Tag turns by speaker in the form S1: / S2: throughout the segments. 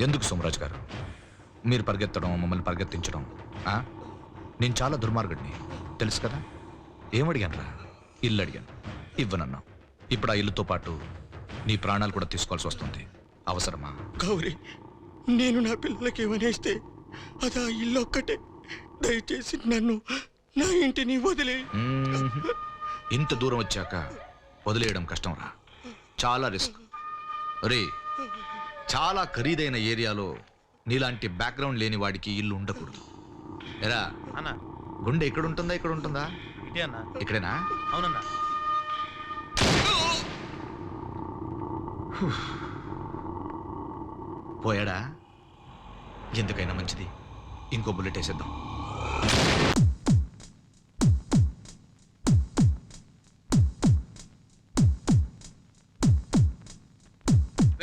S1: ఎందుకు సోమరాజు గారు మీరు పరిగెత్తడం, మమ్మల్ని పరిగెత్తించడం? నేను చాలా దుర్మార్గుడిని తెలుసు కదా. ఏమడిగాను రా? ఇల్లు అడిగాను, ఇవ్వనన్నా. ఇప్పుడు ఆ ఇల్లుతో పాటు నీ ప్రాణాలు కూడా తీసుకోవాల్సి వస్తుంది. అవసరమా?
S2: గౌరీ, నేను నా పిల్లలకి ఏమనేస్తే అది ఆ ఇల్లు ఒక్కటే. దయచేసి నన్ను, నా ఇంటిని వదిలే.
S1: ఇంత దూరం వచ్చాక వదిలేయడం కష్టం రా, చాలా రిస్క్. రే, చాలా ఖరీదైన ఏరియాలో నీలాంటి బ్యాక్గ్రౌండ్ లేని వాడికి ఇల్లు ఉండకూడదు. ఎరా
S3: అన్నా,
S1: గుండె ఇక్కడ ఉంటుందా, ఇక్కడ ఉంటుందా?
S3: ఇటే అన్నా.
S1: ఇక్కడేనా?
S3: అవునన్నా.
S1: పోయాడా? ఎందుకైనా మంచిది, ఇంకో బుల్లెట్ వేసేద్దాం.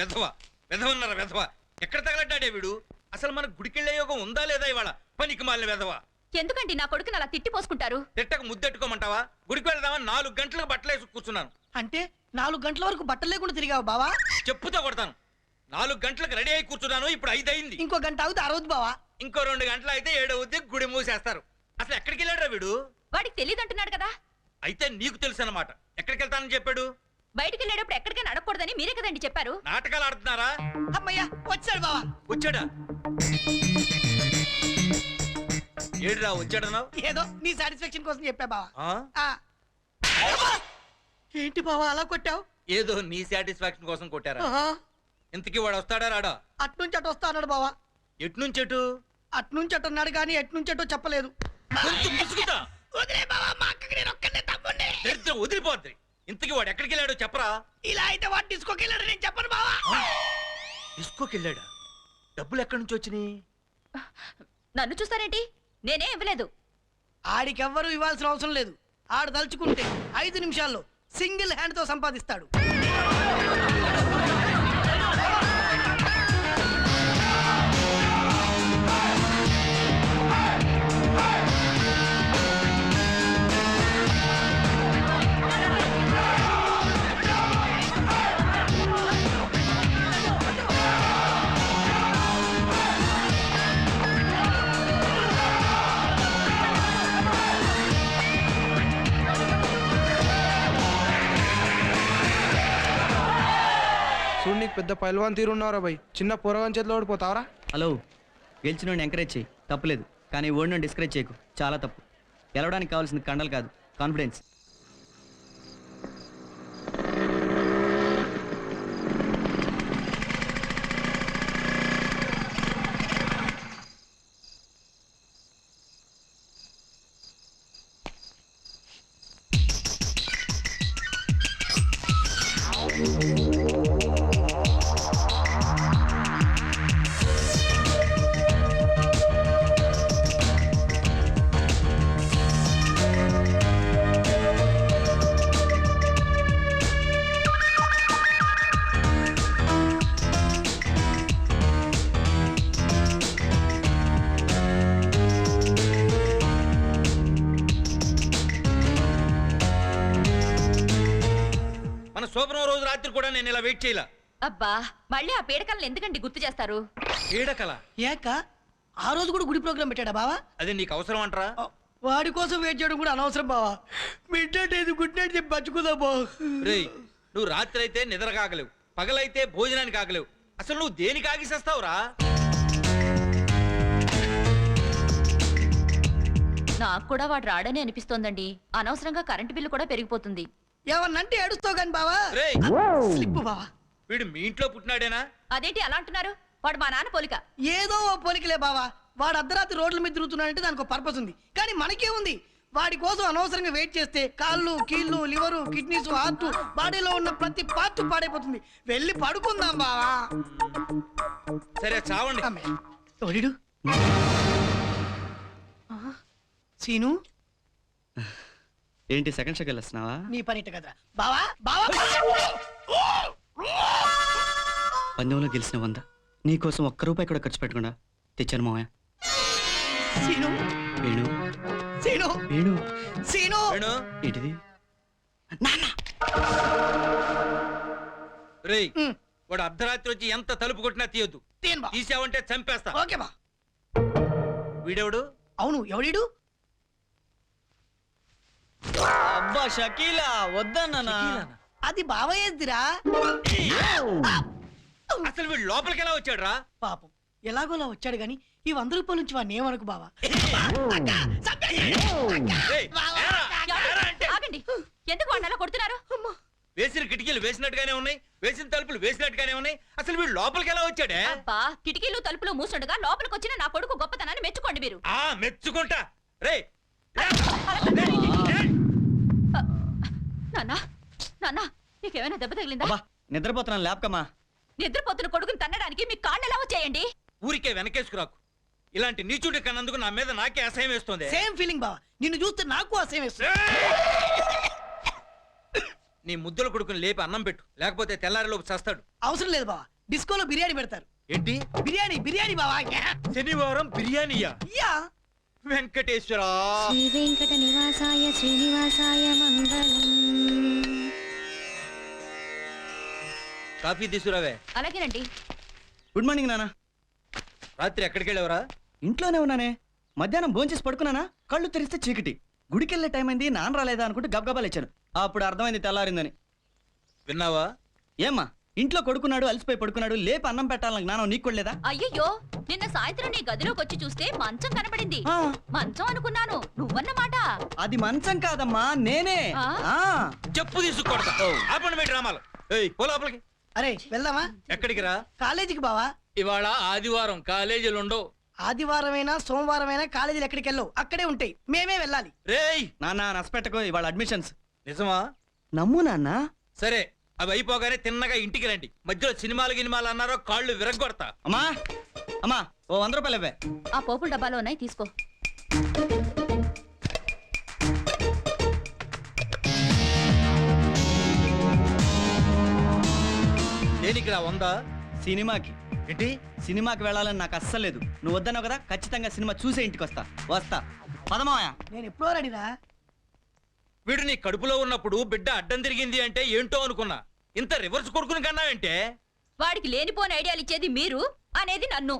S3: వెధవా వెధవన్నారా వెధవా? ఎక్కడ తగలడ్డాడే వీడు? అసలు మన గుడికెళ్లే యోగం ఉందా లేదా ఇవాళ? పనికి మాలిన వెధవా.
S4: ఎందుకండి నా కొడుకుని అలా తిట్టి పోసుకుంటారు?
S3: తిట్టక ముద్దెట్టుకోమంటావా? గుడికి వెళ్దామని 4 గంటలకు బట్టలు వేసి కూర్చున్నాను.
S5: అంటే 4 గంటల వరకు బట్టలు లేకుండా తిరిగావు బావా?
S3: చెప్పుతో కొడతాను. 4 గంటలకు రెడీ అయి కూర్చున్నాను, ఇప్పుడు 5 అయింది.
S5: ఇంకో గంట అవుతుంది అరవద్దు బావా.
S3: ఇంకో 2 గంటలు అయితే 7 అవుద్ది, గుడి మూసేస్తారు. అసలు ఎక్కడికి వెళ్ళాడురా వీడు?
S4: వాడికి తెలియదంటున్నాడు కదా.
S3: అయితే నీకు తెలుసు అన్నమాట. ఎక్కడికి వెళ్తానని చెప్పాడు?
S4: బయటికి వెళ్ళేటప్పుడు ఎక్కడికైనా అడగకూడదని మీరే కదండి చెప్పారు.
S3: నాటకాలు ఆడుతున్నారా?
S5: అమ్మయ్యా వచ్చాడు బావా.
S3: వచ్చాడా? ఏడురా వచ్చాడన్నావు?
S5: ఏదో నీ సాటిస్ఫాక్షన్ కోసం చెప్పా బావా.
S3: ఆ?
S5: ఏంటి బావా అలా కొట్టావు?
S3: ఏదో నీ సాటిస్ఫాక్షన్ కోసం కొట్టారా? ఇంతకీ వాడు వస్తాడా రాడా?
S5: అట్నుంచి అటు వస్తా అన్నాడు బావా.
S3: ఎట్నుంచి ఎటు?
S5: అట్నుంచి అటు అన్నాడు కానీ ఎట్నుంచి అటో చెప్పలేదు.
S3: వదిలిపోద్ది. ఇంతకీ వాడు ఎక్కడికి వెళ్ళాడో చెప్పరా?
S5: ఇలా అయితే వాడు డిస్కోకి వెళ్ళాడు, నేను చెప్పను బావా.
S3: డిస్కోకి వెళ్ళాడా? డబ్బులు ఎక్కడి నుంచి వచ్చినాయి?
S4: నన్ను చూస్తారేంటి? నేనే ఇవ్వలేదు.
S5: ఆడికెవ్వరూ ఇవ్వాల్సిన అవసరం లేదు. ఆడు తలుచుకుంటే 5 నిమిషాల్లో సింగిల్ హ్యాండ్ తో సంపాదిస్తాడు.
S6: చూడు, నీకు పెద్ద పైల్వాన్ తీరున్నారా భయ్, చిన్న పోరగాన్ చేతిలో ఓడిపోతావరా?
S7: హలో, గెలిచిన ఎంకరేజ్ చేయి, తప్పులేదు. కానీ ఓడిని డిస్కరేజ్ చేయకు, చాలా తప్పు. గెలవడానికి కావాల్సింది కండలు కాదు, కాన్ఫిడెన్స్.
S3: శోభనం రోజు రాత్రి కూడా నేను ఇలా వెయిట్ చేయలా.
S4: అబ్బా, మళ్ళీ ఆ పీడకలను ఎందుకండి గుర్తు చేస్తారు?
S3: పీడకల?
S5: ఏక ఆ రోజు కూడా గుడి ప్రోగ్రామ్ పెట్టాడా బావా?
S3: అదే నీకు అవసరం అంటారా?
S5: వాడి కోసం వెయిట్ చేయడం కూడా అనవసరం బావా. మిడ్ నైట్ ఏది గుడ్ నైట్ చెప్పి బతుకుదా బావ.
S3: రేయ్, నువ్వు రాత్రి అయితే నిద్ర కాగలేవు, పగలైతే భోజనానికి ఆగలేవు. అసలు నువ్వు దేనికి ఆగిసేస్తావురా?
S4: నాకు కూడా వాడు రాడని అనిపిస్తోందండి. అనవసరంగా కరెంటు బిల్లు కూడా పెరిగిపోతుంది.
S5: ఏమన్నంటే ఏడుస్తావు గాని బావా. స్లిప్ బావా.
S3: వీడు మీ ఇంట్లో పుట్టినాడేనా?
S4: అదేంటి అలా అంటున్నారు? వాడు మా నాన్న పోలిక.
S5: ఏదో ఓ పోలికలే బావా. వాడు అర్ధరాత్రి రోడ్ల మీద తిరుగుతున్నాడంటే దానికి ఒక పర్పస్ ఉంది. కానీ మనకేముంది? వాడి కోసం అనవసరంగా వెయిట్ చేస్తే కాళ్ళు, కీళ్ళు, లివరు, కిడ్నీస్, హార్ట్, బాడీలో ఉన్న ప్రతి పార్ట్ పాడైపోతుంది. వెళ్ళి పడుకుందాం బావా.
S3: సరే చావండి.
S5: ఎవడు సీను?
S7: ఏంటి సెకండ్ షోకి వెళ్ళొస్తున్నావా?
S5: నీ పనిట కదరా బావా. బావా
S7: పందెంలో గెలిచిన 100 నీకోసం ₹1 కూడా ఖర్చు పెట్టకుండా తెచ్చాను మావయ్య.
S5: సీను,
S7: వేణు,
S5: సీను,
S7: వేణు,
S5: సీను.
S7: ఏంటిది?
S5: నాన్న.
S3: రేయ్, వాడు అర్ధరాత్రి వచ్చి ఎంత తలుపు కొట్టినా తీయొద్దు.
S5: తీయను బా.
S3: తీసావంటే చంపేస్తా.
S5: ఓకే బా.
S3: వీడెవడు?
S5: అవును, ఎవడీడు?
S7: అబ్బా షకీలా వద్దన్నా.
S5: అది బావయ్యేదిరా.
S3: అసలు వీడు లోపలికి ఎలా వచ్చాడు రా?
S5: పాపం ఎలాగోలా వచ్చాడు గాని ఈ 100 రూపాయల నుంచి వాడిని ఏమనుకు బావా.
S4: ఆగండి, ఎందుకు వాడిని అలా కొడుతున్నారు?
S3: వేసిన కిటికీలు వేసినట్టుగానే ఉన్నాయి, వేసిన తలుపులు వేసినట్టుగానే ఉన్నాయి. అసలు వీడు లోపలికి ఎలా వచ్చాడే?
S4: అబ్బా, కిటికీలు తలుపులు మూసుండగా లోపలికి వచ్చిన నా కొడుకు గొప్పతనాన్ని మెచ్చుకోండి మీరు.
S3: ఆ మెచ్చుకుంటా. రే
S4: నాన్నా, నాన్నా, నీకేమైనా దెబ్బ తగిలిందా?
S7: అబ్బా నిద్రపోతున్నాను లేపకమ్మా.
S4: నిద్రపోతున్న కొడుకుని తన్నడానికి మీ కాళ్ళు ఎలా వచ్చాయండి?
S3: ఊరికే వెనకేసుకురాకు. ఇలాంటి నీచుడి కన్నందుకు నా మీద నాకే అసహ్యం వేస్తుంది.
S5: సేమ్ ఫీలింగ్ బావా, నిన్ను చూస్తే నాకు అసహ్యం వేస్తుంది.
S3: నీ ముద్దుల కొడుకుని లేపి అన్నం పెట్టు, లేకపోతే తెల్లారిలోపు చస్తాడు.
S5: అవసరం లేదు బావా, డిస్కోలో బిర్యానీ పెడతారు.
S3: ఏంటి?
S5: బిర్యానీ బిర్యానీ బావా.
S3: శనివారం బిర్యానీయా?
S5: యా.
S3: వెంకటేశ్వరా.
S8: శ్రీ వెంకట నివాసాయ శ్రీనివాసాయ మంగళం.
S3: కాఫీ తీసుకురావే.
S4: అలాగేనండి.
S7: గుడ్ మార్నింగ్ నాన్న.
S3: రాత్రి ఎక్కడికి వెళ్ళావరా?
S7: ఇంట్లోనే ఉన్నానే. మధ్యాహ్నం భోంచేసి పడుకున్నానా, కళ్ళు తెరిస్తే చీకటి. గుడికెళ్ళే టైం అయింది, నాన్న రాలేదా అనుకుంటే గబగబాలు ఇచ్చాను. అప్పుడు అర్థమైంది తెల్లారిందని.
S3: విన్నావా?
S7: ఏమ్మా ఇంట్లో కొడుకున్నాడు, అలసిపోయి పడుకున్నాడు, లేపి అన్నం పెట్టాలని జ్ఞానం నీకు కూడా లేదా?
S4: అయ్యయ్యో, నిన్న సాయంత్రం నీ గదిలోకి వచ్చి చూస్తే మంచం కనపడింది.
S7: ఆ,
S4: మంచం అనుకున్నాను, నువ్వన్నమాట.
S7: అది మంచం కాదమ్మా, నేనే.
S4: ఆ?
S7: ఆ,
S3: చెప్పు తీసుకొడతా. ఆపండి మీ డ్రామాలు. ఏయ్ పో లోపలికి.
S5: అరే వెళ్దామా?
S3: ఎక్కడికి రా?
S5: కాలేజీకి బావా.
S3: ఇవాళ ఆదివారం, కాలేజీలు ఉండవు.
S5: ఆదివారమైనా సోమవారమైనా కాలేజీలు ఎక్కడికి వెళ్ళవు, అక్కడే ఉంటాయి, మేమే వెళ్ళాలి.
S3: రేయ్
S7: నాన్న నష్టపెట్టకు, ఇవాళ అడ్మిషన్స్.
S3: నిజమా?
S7: నమ్ము నాన్న.
S3: సరే, అవి అయిపోగానే తిన్నగా ఇంటికి రండి. మధ్యలో సినిమాలు గినిమాలు అన్నారో కాళ్ళు విరగొడతా.
S7: అమ్మా అమ్మా ఓ 100 రూపాయలు ఇవ్వే.
S4: ఆ పోపుల డబ్బాలో ఉన్నాయి, తీసుకో.
S3: దేనికి రా 100?
S7: సినిమాకి.
S3: ఏంటి?
S7: సినిమాకి వెళ్ళాలని నాకు అస్సలు లేదు. నువ్వు వద్దన్నావు కదా, ఖచ్చితంగా సినిమా చూసే ఇంటికి వస్తా. వస్తా పదమాయా.
S5: నేను ఎప్పుడో రెడీరా.
S3: వీడు నీ కడుపులో ఉన్నప్పుడు బిడ్డ అడ్డం తిరిగింది అంటే ఏంటో అనుకున్నా. ఇంత రివర్స్ కొడుకుని కన్నావంటే?
S4: వాడికి లేనిపోని ఐడియాలు ఇచ్చేది మీరు, అనేది నన్ను.